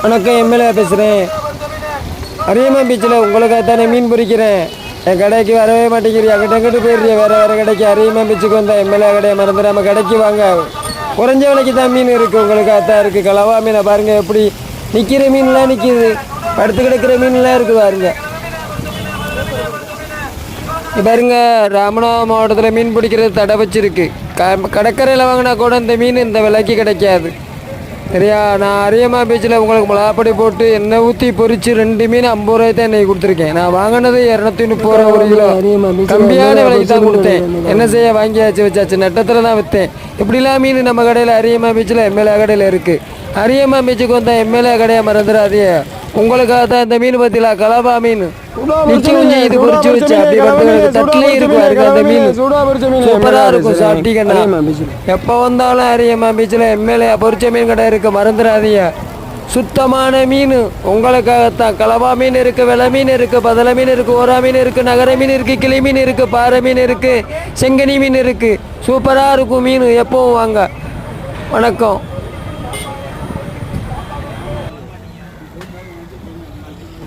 வணக்கம், எம்எல்ஏ பேசுகிறேன். அரியமான் பீச்சில் உங்களுக்காக தானே மீன் பிடிக்கிறேன். என் கடைக்கு வரவே மாட்டேங்கிறீ, அங்கிட்ட போயிடுறிய வேறு கடைக்கு. அரியமான் பீச்சுக்கு வந்தால் எம்எல்ஏ கடையை மறந்து நம்ம கடைக்கு வாங்க. குறைஞ்ச விலைக்கு தான் மீன் இருக்குது, உங்களுக்காக தான் இருக்குது. கலவா மீனை பாருங்கள், எப்படி நிற்கிற மீன்லாம் நிற்கிது, படுத்து கிடக்கிற மீன்லாம் இருக்குது பாருங்க. பாருங்க, ராமநாதபுரம் மாவட்டத்தில் மீன் பிடிக்கிறது தடை வச்சிருக்கு. கடற்கரையில் வாங்கினா கூட இந்த மீன் இந்த விலைக்கு கிடைக்காது. சரியா? நான் அரியமான் பீச்சில் உங்களுக்கு மிளகாப்பொடி போட்டு எண்ணெய் ஊற்றி பொரித்து 2 மீன் 50 ரூபாய் தான் இன்றைக்கி கொடுத்துருக்கேன். நான் வாங்கினது 230 ரூபா ஒரு கிலோ. கம்மியான விலைக்கு தான் கொடுத்தேன். என்ன செய்ய, வாங்கியாச்சு வச்சாச்சு, நட்டத்தில் தான் விற்றேன். இப்படிலாம் மீன் நம்ம கடையில் அரியமான் பீச்சில் எம்எல்ஏ கடையில் இருக்குது. அரியமான் பீச்சுக்கு வந்தால் எம்எல்ஏ கடையை மறந்துடாதே. உங்களுக்காக தான் இந்த மீன் பற்றிலா, கலவா மீன் நிச்சு குஞ்சு இது பொறிச்சு வச்சு அப்படி படுத்து தட்டிலே இருக்கும். அந்த மீன் சூப்பராக இருக்கும், சாப்பிட்டீங்கன்னா. எப்போ வந்தாலும் அரியமான் பீச்சில் எம்எல்ஏ பொரிச்ச மீன் கடை இருக்குது, மறந்துடாதீங்க. சுத்தமான மீன் உங்களுக்காகத்தான். கலவா மீன் இருக்குது, வெலை மீன் இருக்குது, பதலை மீன் இருக்குது, ஓரா மீன் இருக்குது, நகர மீன் இருக்குது, கிளி மீன் இருக்குது, பாறை மீன் இருக்குது, செங்கனி மீன் இருக்குது. சூப்பராக இருக்கும் மீன். எப்பவும் வாங்க. வணக்கம்.